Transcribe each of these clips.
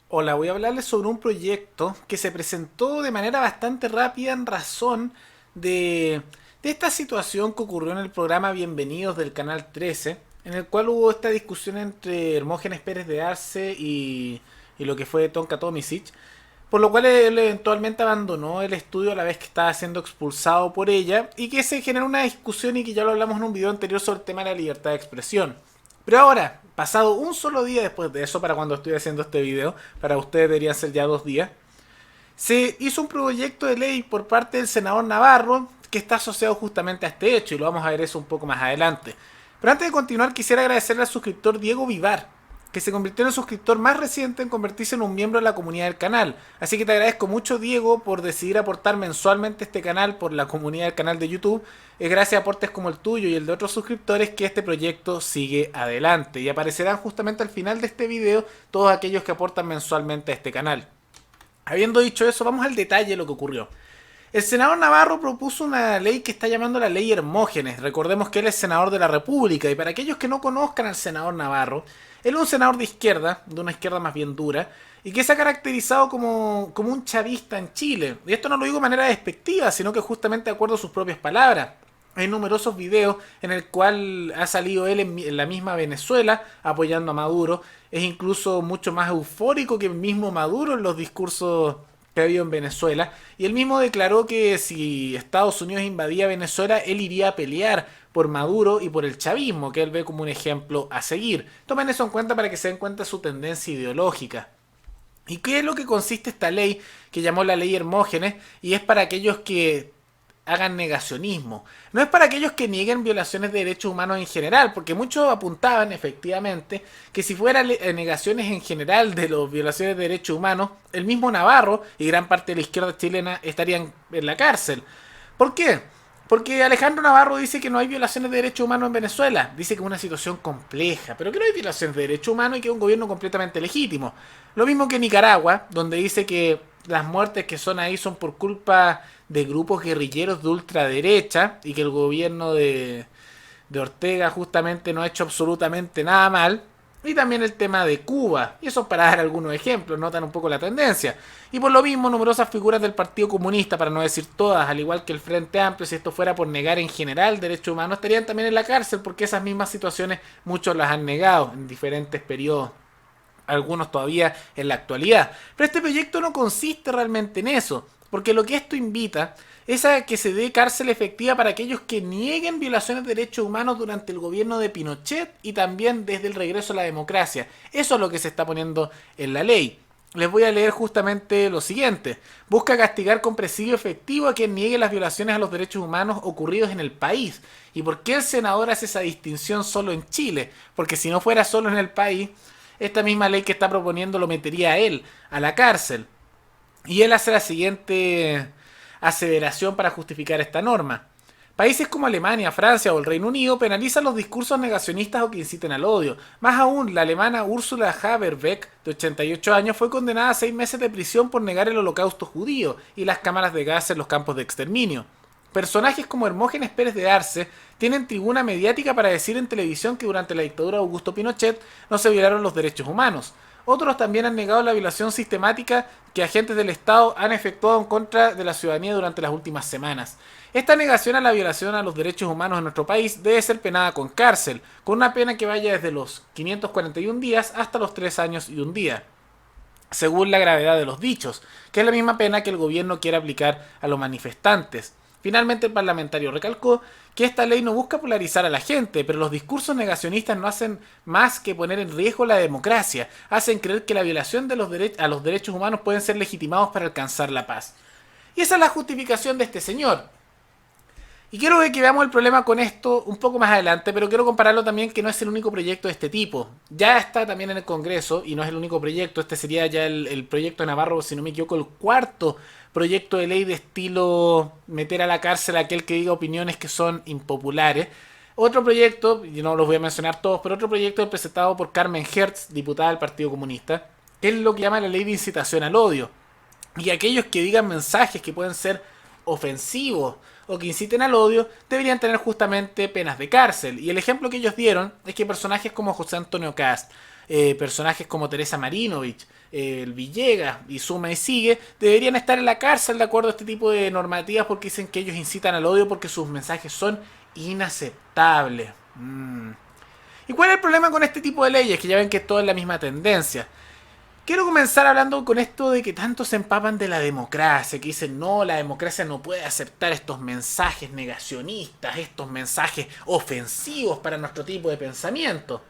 Hola, voy a hablarles sobre un proyecto que se presentó de manera bastante rápida en razón de esta situación que ocurrió en el programa Bienvenidos del Canal 13, en el cual hubo esta discusión entre Hermógenes Pérez de Arce y lo que fue Tonka Tomisic, por lo cual él eventualmente abandonó el estudio a la vez que estaba siendo expulsado por ella y que se generó una discusión y que ya lo hablamos en un video anterior sobre el tema de la libertad de expresión. Pero ahora, pasado un solo día después de eso, para cuando estoy haciendo este video, para ustedes deberían ser ya 2 días, se hizo un proyecto de ley por parte del senador Navarro que está asociado justamente a este hecho y lo vamos a ver eso un poco más adelante. Pero antes de continuar quisiera agradecerle al suscriptor Diego Vivar, que se convirtió en el suscriptor más reciente en convertirse en un miembro de la comunidad del canal. Así que te agradezco mucho, Diego, por decidir aportar mensualmente a este canal por la comunidad del canal de YouTube. Es gracias a aportes como el tuyo y el de otros suscriptores que este proyecto sigue adelante. Y aparecerán justamente al final de este video todos aquellos que aportan mensualmente a este canal. Habiendo dicho eso, vamos al detalle de lo que ocurrió. El senador Navarro propuso una ley que está llamando la ley Hermógenes. Recordemos que él es senador de la República y para aquellos que no conozcan al senador Navarro, él es un senador de izquierda, de una izquierda más bien dura, y que se ha caracterizado como un chavista en Chile. Y esto no lo digo de manera despectiva, sino que justamente de acuerdo a sus propias palabras. Hay numerosos videos en el cual ha salido él en la misma Venezuela apoyando a Maduro. Es incluso mucho más eufórico que el mismo Maduro en los discursos que ha habido en Venezuela. Y él mismo declaró que si Estados Unidos invadía Venezuela, él iría a pelear por Maduro y por el chavismo, que él ve como un ejemplo a seguir. Tomen eso en cuenta para que se den cuenta de su tendencia ideológica. ¿Y qué es lo que consiste esta ley que llamó la ley Hermógenes? Y es para aquellos que hagan negacionismo. No es para aquellos que nieguen violaciones de derechos humanos en general, porque muchos apuntaban efectivamente que si fuera negaciones en general de las violaciones de derechos humanos, el mismo Navarro y gran parte de la izquierda chilena estarían en la cárcel. ¿Por qué? Porque Alejandro Navarro dice que no hay violaciones de derechos humanos en Venezuela. Dice que es una situación compleja, pero que no hay violaciones de derechos humanos y que es un gobierno completamente legítimo. Lo mismo que Nicaragua, donde dice que las muertes que son ahí son por culpa de grupos guerrilleros de ultraderecha y que el gobierno de Ortega justamente no ha hecho absolutamente nada mal. Y también el tema de Cuba. Y eso para dar algunos ejemplos, notan un poco la tendencia. Y por lo mismo, numerosas figuras del Partido Comunista, para no decir todas, al igual que el Frente Amplio, si esto fuera por negar en general derechos humanos, estarían también en la cárcel, porque esas mismas situaciones muchos las han negado en diferentes periodos, algunos todavía en la actualidad. Pero este proyecto no consiste realmente en eso, porque lo que esto invita es a que se dé cárcel efectiva para aquellos que nieguen violaciones de derechos humanos durante el gobierno de Pinochet y también desde el regreso a la democracia. Eso es lo que se está poniendo en la ley. Les voy a leer justamente lo siguiente. Busca castigar con presidio efectivo a quien niegue las violaciones a los derechos humanos ocurridos en el país. ¿Y por qué el senador hace esa distinción solo en Chile? Porque si no fuera solo en el país, esta misma ley que está proponiendo lo metería a él a la cárcel. Y él hace la siguiente aseveración para justificar esta norma. Países como Alemania, Francia o el Reino Unido penalizan los discursos negacionistas o que inciten al odio. Más aún, la alemana Ursula Haberbeck, de 88 años, fue condenada a 6 meses de prisión por negar el holocausto judío y las cámaras de gas en los campos de exterminio. Personajes como Hermógenes Pérez de Arce tienen tribuna mediática para decir en televisión que durante la dictadura de Augusto Pinochet no se violaron los derechos humanos. Otros también han negado la violación sistemática que agentes del Estado han efectuado en contra de la ciudadanía durante las últimas semanas. Esta negación a la violación a los derechos humanos en nuestro país debe ser penada con cárcel, con una pena que vaya desde los 541 días hasta los 3 años y un día, según la gravedad de los dichos, que es la misma pena que el gobierno quiere aplicar a los manifestantes. Finalmente, el parlamentario recalcó que esta ley no busca polarizar a la gente, pero los discursos negacionistas no hacen más que poner en riesgo la democracia, hacen creer que la violación de a los derechos humanos pueden ser legitimados para alcanzar la paz. Y esa es la justificación de este señor. Y quiero que veamos el problema con esto un poco más adelante, pero quiero compararlo también que no es el único proyecto de este tipo. Ya está también en el Congreso y no es el único proyecto. Este sería ya el proyecto de Navarro, si no me equivoco, el cuarto proyecto de ley de estilo meter a la cárcel a aquel que diga opiniones que son impopulares. Otro proyecto, y no los voy a mencionar todos, pero otro proyecto presentado por Carmen Hertz, diputada del Partido Comunista, que es lo que llama la ley de incitación al odio. Y aquellos que digan mensajes que pueden ser ofensivos o que inciten al odio deberían tener justamente penas de cárcel. Y el ejemplo que ellos dieron es que personajes como José Antonio Cast, personajes como Teresa Marinovich, el Villegas y suma y sigue, deberían estar en la cárcel de acuerdo a este tipo de normativas porque dicen que ellos incitan al odio porque sus mensajes son inaceptables. ¿Y cuál es el problema con este tipo de leyes? Que ya ven que todo es la misma tendencia. Quiero comenzar hablando con esto de que tanto se empapan de la democracia, que dicen no, la democracia no puede aceptar estos mensajes negacionistas, estos mensajes ofensivos para nuestro tipo de pensamiento.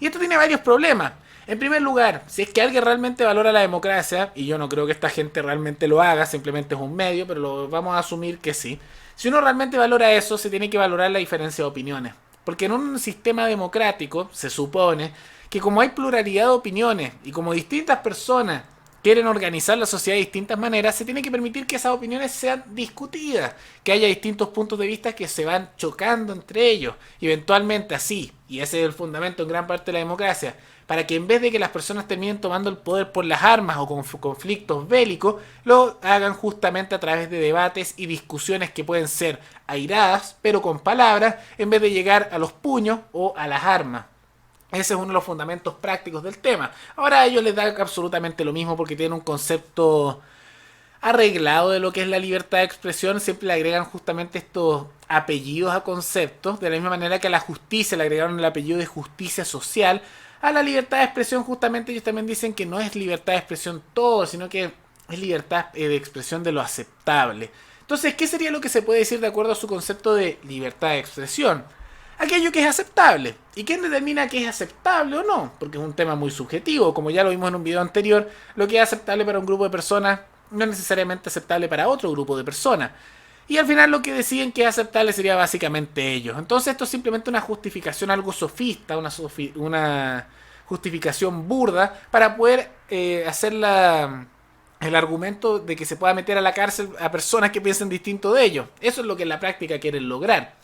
Y esto tiene varios problemas. En primer lugar, si es que alguien realmente valora la democracia, y yo no creo que esta gente realmente lo haga, simplemente es un medio, pero lo vamos a asumir que sí. Si uno realmente valora eso, se tiene que valorar la diferencia de opiniones. Porque en un sistema democrático se supone que como hay pluralidad de opiniones y como distintas personas quieren organizar la sociedad de distintas maneras, se tiene que permitir que esas opiniones sean discutidas, que haya distintos puntos de vista que se van chocando entre ellos, y eventualmente así, y ese es el fundamento en gran parte de la democracia, para que en vez de que las personas terminen tomando el poder por las armas o con conflictos bélicos, lo hagan justamente a través de debates y discusiones que pueden ser airadas, pero con palabras, en vez de llegar a los puños o a las armas. Ese es uno de los fundamentos prácticos del tema. Ahora a ellos les da absolutamente lo mismo porque tienen un concepto arreglado de lo que es la libertad de expresión. Siempre le agregan justamente estos apellidos a conceptos. De la misma manera que a la justicia le agregaron el apellido de justicia social. A la libertad de expresión justamente ellos también dicen que no es libertad de expresión todo, sino que es libertad de expresión de lo aceptable. Entonces, ¿qué sería lo que se puede decir de acuerdo a su concepto de libertad de expresión? Aquello que es aceptable. ¿Y quién determina qué es aceptable o no? Porque es un tema muy subjetivo. Como ya lo vimos en un video anterior, lo que es aceptable para un grupo de personas no es necesariamente aceptable para otro grupo de personas. Y al final lo que deciden que es aceptable sería básicamente ellos. Entonces esto es simplemente una justificación algo sofista, una justificación burda para poder hacer el argumento de que se pueda meter a la cárcel a personas que piensen distinto de ellos. Eso es lo que en la práctica quieren lograr.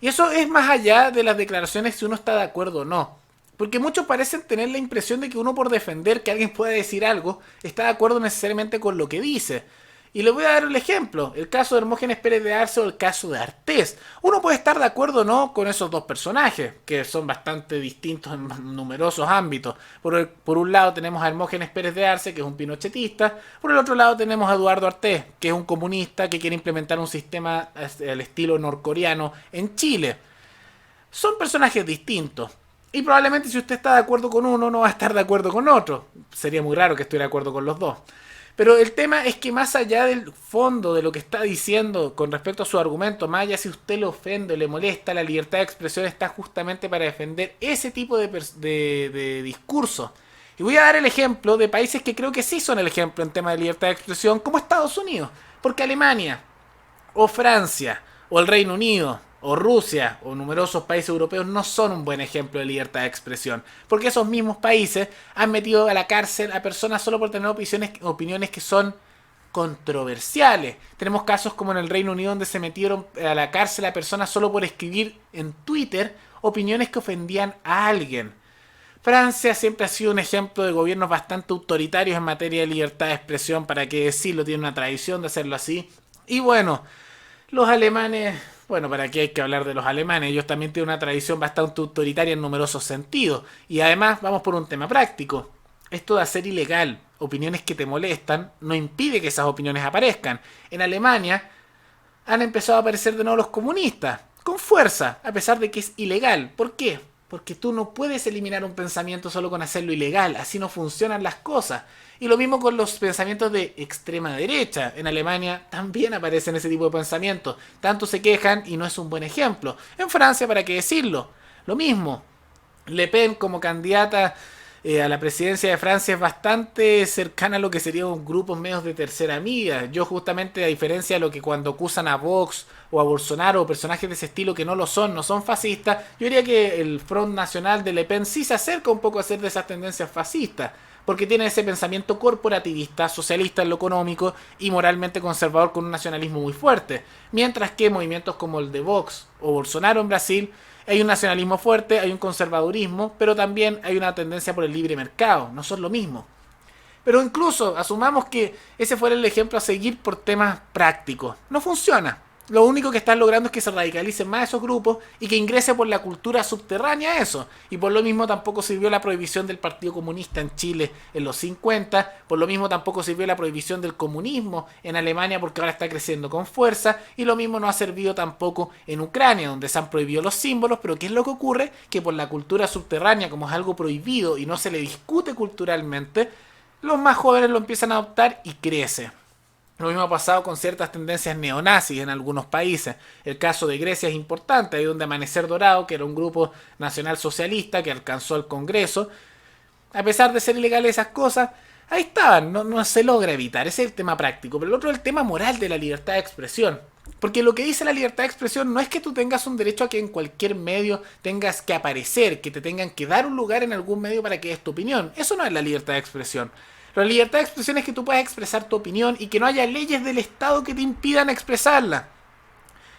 Y eso es más allá de las declaraciones si uno está de acuerdo o no. Porque muchos parecen tener la impresión de que uno por defender que alguien pueda decir algo está de acuerdo necesariamente con lo que dice. Y les voy a dar el ejemplo, el caso de Hermógenes Pérez de Arce o el caso de Artés. Uno puede estar de acuerdo o no con esos dos personajes, que son bastante distintos en numerosos ámbitos. Por un lado tenemos a Hermógenes Pérez de Arce, que es un pinochetista. Por el otro lado tenemos a Eduardo Artés, que es un comunista que quiere implementar un sistema al estilo norcoreano en Chile. Son personajes distintos. Y probablemente si usted está de acuerdo con uno, no va a estar de acuerdo con otro. Sería muy raro que estuviera de acuerdo con los dos. Pero el tema es que más allá del fondo de lo que está diciendo con respecto a su argumento, más allá si usted le ofende o le molesta, la libertad de expresión está justamente para defender ese tipo de discurso. Y voy a dar el ejemplo de países que creo que sí son el ejemplo en tema de libertad de expresión, como Estados Unidos. Porque Alemania, o Francia, o el Reino Unido, o Rusia, o numerosos países europeos no son un buen ejemplo de libertad de expresión. Porque esos mismos países han metido a la cárcel a personas solo por tener opiniones que son controversiales. Tenemos casos como en el Reino Unido donde se metieron a la cárcel a personas solo por escribir en Twitter opiniones que ofendían a alguien. Francia siempre ha sido un ejemplo de gobiernos bastante autoritarios en materia de libertad de expresión, para qué decirlo, tiene una tradición de hacerlo así. Y bueno, los alemanes, bueno, ¿para qué hay que hablar de los alemanes? Ellos también tienen una tradición bastante autoritaria en numerosos sentidos. Y además, vamos por un tema práctico. Esto de hacer ilegal opiniones que te molestan no impide que esas opiniones aparezcan. En Alemania han empezado a aparecer de nuevo los comunistas, con fuerza, a pesar de que es ilegal. ¿Por qué? Porque tú no puedes eliminar un pensamiento solo con hacerlo ilegal. Así no funcionan las cosas. Y lo mismo con los pensamientos de extrema derecha. En Alemania también aparecen ese tipo de pensamientos. Tanto se quejan y no es un buen ejemplo. En Francia, ¿para qué decirlo? Lo mismo. Le Pen como candidata a la presidencia de Francia es bastante cercana a lo que serían grupos medios de tercera amiga. Yo justamente, a diferencia de lo que cuando acusan a Vox o a Bolsonaro o personajes de ese estilo que no son fascistas, yo diría que el Front Nacional de Le Pen sí se acerca un poco a ser de esas tendencias fascistas. Porque tiene ese pensamiento corporativista, socialista en lo económico y moralmente conservador con un nacionalismo muy fuerte. Mientras que movimientos como el de Vox o Bolsonaro en Brasil, hay un nacionalismo fuerte, hay un conservadurismo, pero también hay una tendencia por el libre mercado. No son lo mismo. Pero incluso asumamos que ese fuera el ejemplo a seguir por temas prácticos. No funciona. Lo único que están logrando es que se radicalicen más esos grupos y que ingrese por la cultura subterránea eso. Y por lo mismo tampoco sirvió la prohibición del Partido Comunista en Chile en los 50, por lo mismo tampoco sirvió la prohibición del comunismo en Alemania porque ahora está creciendo con fuerza, y lo mismo no ha servido tampoco en Ucrania, donde se han prohibido los símbolos. Pero ¿qué es lo que ocurre? Que por la cultura subterránea, como es algo prohibido y no se le discute culturalmente, los más jóvenes lo empiezan a adoptar y crece. Lo mismo ha pasado con ciertas tendencias neonazis en algunos países. El caso de Grecia es importante, ahí donde Amanecer Dorado, que era un grupo nacional socialista que alcanzó el Congreso, a pesar de ser ilegales esas cosas, ahí estaban, no se logra evitar, ese es el tema práctico. Pero el otro es el tema moral de la libertad de expresión. Porque lo que dice la libertad de expresión no es que tú tengas un derecho a que en cualquier medio tengas que aparecer, que te tengan que dar un lugar en algún medio para que des tu opinión. Eso no es la libertad de expresión. La libertad de expresión es que tú puedas expresar tu opinión y que no haya leyes del Estado que te impidan expresarla.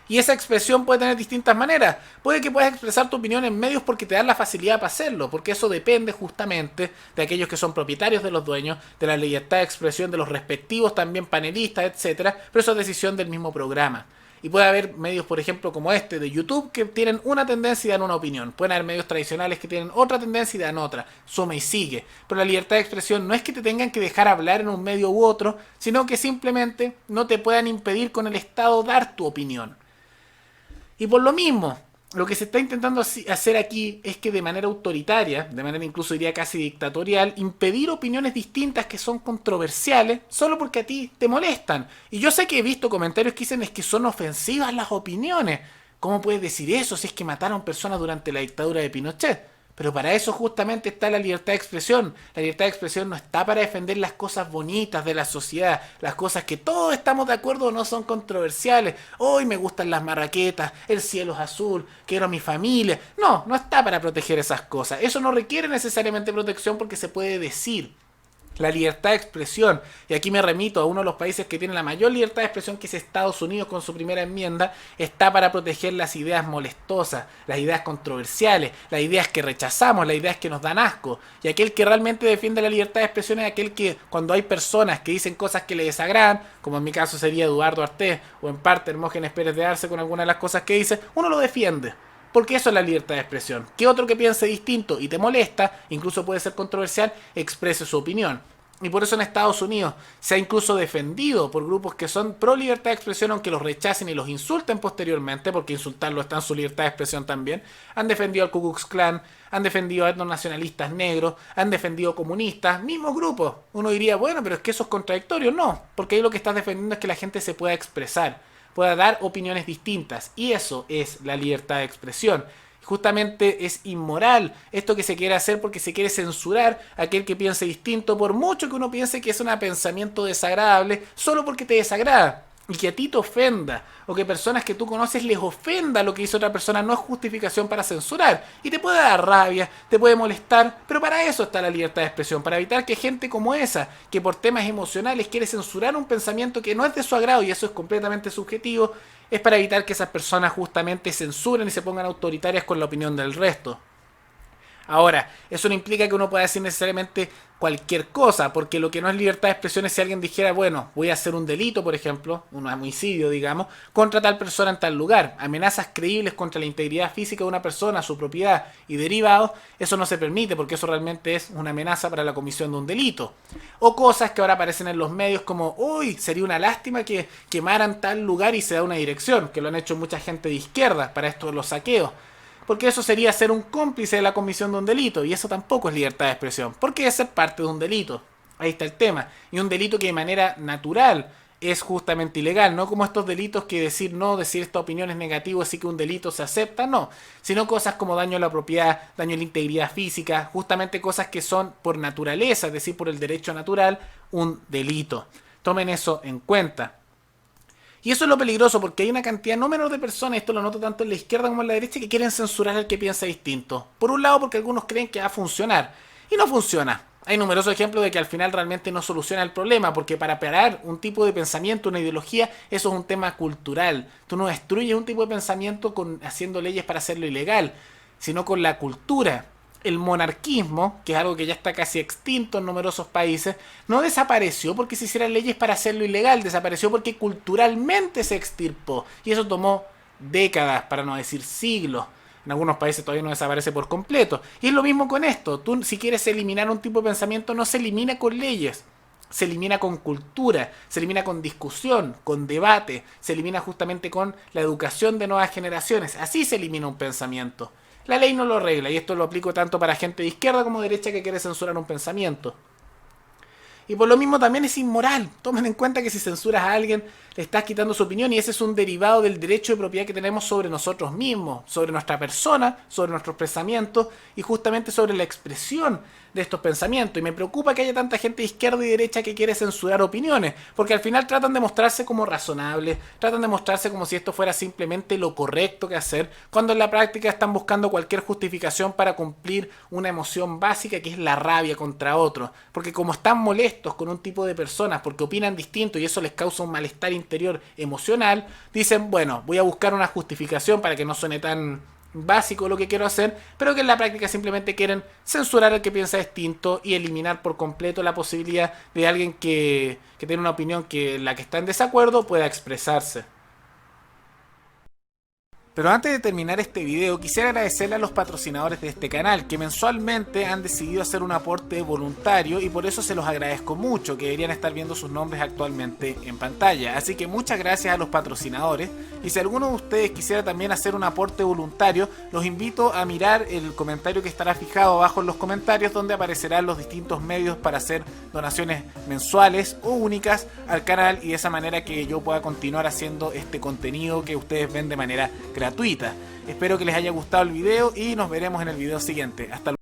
Y esa expresión puede tener distintas maneras. Puede que puedas expresar tu opinión en medios porque te dan la facilidad para hacerlo, porque eso depende justamente de aquellos que son propietarios de los dueños, de la libertad de expresión de los respectivos también panelistas, etcétera. Pero eso es decisión del mismo programa. Y puede haber medios, por ejemplo, como este de YouTube, que tienen una tendencia y dan una opinión. Pueden haber medios tradicionales que tienen otra tendencia y dan otra. Suma y sigue. Pero la libertad de expresión no es que te tengan que dejar hablar en un medio u otro, sino que simplemente no te puedan impedir con el Estado dar tu opinión. Y por lo mismo, lo que se está intentando hacer aquí es que de manera autoritaria, de manera incluso diría casi dictatorial, impedir opiniones distintas que son controversiales solo porque a ti te molestan. Y yo sé que he visto comentarios que dicen es que son ofensivas las opiniones. ¿Cómo puedes decir eso si es que mataron personas durante la dictadura de Pinochet? Pero para eso justamente está la libertad de expresión. La libertad de expresión no está para defender las cosas bonitas de la sociedad, las cosas que todos estamos de acuerdo o no son controversiales. Hoy me gustan las marraquetas, el cielo es azul, quiero a mi familia. No, no está para proteger esas cosas. Eso no requiere necesariamente protección porque se puede decir. La libertad de expresión, y aquí me remito a uno de los países que tiene la mayor libertad de expresión, que es Estados Unidos con su primera enmienda, está para proteger las ideas molestosas, las ideas controversiales, las ideas que rechazamos, las ideas que nos dan asco. Y aquel que realmente defiende la libertad de expresión es aquel que cuando hay personas que dicen cosas que le desagradan, como en mi caso sería Eduardo Artés o en parte Hermógenes Pérez de Arce con algunas de las cosas que dice, uno lo defiende. Porque eso es la libertad de expresión. Que otro que piense distinto y te molesta, incluso puede ser controversial, exprese su opinión. Y por eso en Estados Unidos se ha incluso defendido por grupos que son pro libertad de expresión, aunque los rechacen y los insulten posteriormente, porque insultarlo está en su libertad de expresión también. Han defendido al Ku Klux Klan, han defendido a etnonacionalistas negros, han defendido comunistas, mismos grupos. Uno diría, bueno, pero es que eso es contradictorio. No, porque ahí lo que estás defendiendo es que la gente se pueda expresar, pueda dar opiniones distintas. Y eso es la libertad de expresión. Justamente es inmoral esto que se quiere hacer porque se quiere censurar a aquel que piense distinto, por mucho que uno piense que es un pensamiento desagradable, solo porque te desagrada. Y que a ti te ofenda, o que personas que tú conoces les ofenda lo que hizo otra persona, no es justificación para censurar. Y te puede dar rabia, te puede molestar, pero para eso está la libertad de expresión, para evitar que gente como esa, que por temas emocionales quiere censurar un pensamiento que no es de su agrado, y eso es completamente subjetivo, es para evitar que esas personas justamente censuren y se pongan autoritarias con la opinión del resto. Ahora, eso no implica que uno pueda decir necesariamente cualquier cosa, porque lo que no es libertad de expresión es si alguien dijera, bueno, voy a hacer un delito, por ejemplo, un homicidio, digamos, contra tal persona en tal lugar. Amenazas creíbles contra la integridad física de una persona, su propiedad y derivados, eso no se permite, porque eso realmente es una amenaza para la comisión de un delito. O cosas que ahora aparecen en los medios como, uy, sería una lástima que quemaran tal lugar y se da una dirección, que lo han hecho mucha gente de izquierda para esto de los saqueos. Porque eso sería ser un cómplice de la comisión de un delito, y eso tampoco es libertad de expresión, porque es ser parte de un delito. Ahí está el tema. Y un delito que de manera natural es justamente ilegal, no como estos delitos que decir no, decir esta opinión es negativo, así que un delito se acepta, no. Sino cosas como daño a la propiedad, daño a la integridad física, justamente cosas que son por naturaleza, es decir, por el derecho natural, un delito. Tomen eso en cuenta. Y eso es lo peligroso, porque hay una cantidad no menor de personas, esto lo noto tanto en la izquierda como en la derecha, que quieren censurar al que piensa distinto. Por un lado, porque algunos creen que va a funcionar, y no funciona. Hay numerosos ejemplos de que al final realmente no soluciona el problema, porque para parar un tipo de pensamiento, una ideología, eso es un tema cultural. Tú no destruyes un tipo de pensamiento haciendo leyes para hacerlo ilegal, sino con la cultura. el monarquismo, que es algo que ya está casi extinto en numerosos países, no desapareció porque se hicieran leyes para hacerlo ilegal, desapareció porque culturalmente se extirpó. Y eso tomó décadas, para no decir siglos. En algunos países todavía no desaparece por completo. Y es lo mismo con esto. Tú, si quieres eliminar un tipo de pensamiento, no se elimina con leyes. Se elimina con cultura, se elimina con discusión, con debate, se elimina justamente con la educación de nuevas generaciones. Así se elimina un pensamiento. La ley no lo arregla, y esto lo aplico tanto para gente de izquierda como de derecha que quiere censurar un pensamiento. Y por lo mismo también es inmoral. Tomen en cuenta que si censuras a alguien, le estás quitando su opinión, y ese es un derivado del derecho de propiedad que tenemos sobre nosotros mismos, sobre nuestra persona, sobre nuestros pensamientos y justamente sobre la expresión de estos pensamientos. Y me preocupa que haya tanta gente de izquierda y derecha que quiere censurar opiniones, porque al final tratan de mostrarse como razonables, tratan de mostrarse como si esto fuera simplemente lo correcto que hacer, cuando en la práctica están buscando cualquier justificación para cumplir una emoción básica, que es la rabia contra otro. Porque como están molestos con un tipo de personas porque opinan distinto y eso les causa un malestar interior emocional, dicen, bueno, voy a buscar una justificación para que no suene tan básico lo que quiero hacer, pero que en la práctica simplemente quieren censurar al que piensa distinto y eliminar por completo la posibilidad de alguien que tiene una opinión que la que está en desacuerdo pueda expresarse. Pero antes de terminar este video, quisiera agradecerle a los patrocinadores de este canal, que mensualmente han decidido hacer un aporte voluntario, y por eso se los agradezco mucho, que deberían estar viendo sus nombres actualmente en pantalla. Así que muchas gracias a los patrocinadores, y si alguno de ustedes quisiera también hacer un aporte voluntario, los invito a mirar el comentario que estará fijado abajo en los comentarios, donde aparecerán los distintos medios para hacer donaciones mensuales o únicas al canal, y de esa manera que yo pueda continuar haciendo este contenido que ustedes ven de manera gratuita. Espero que les haya gustado el video y nos veremos en el video siguiente. Hasta luego.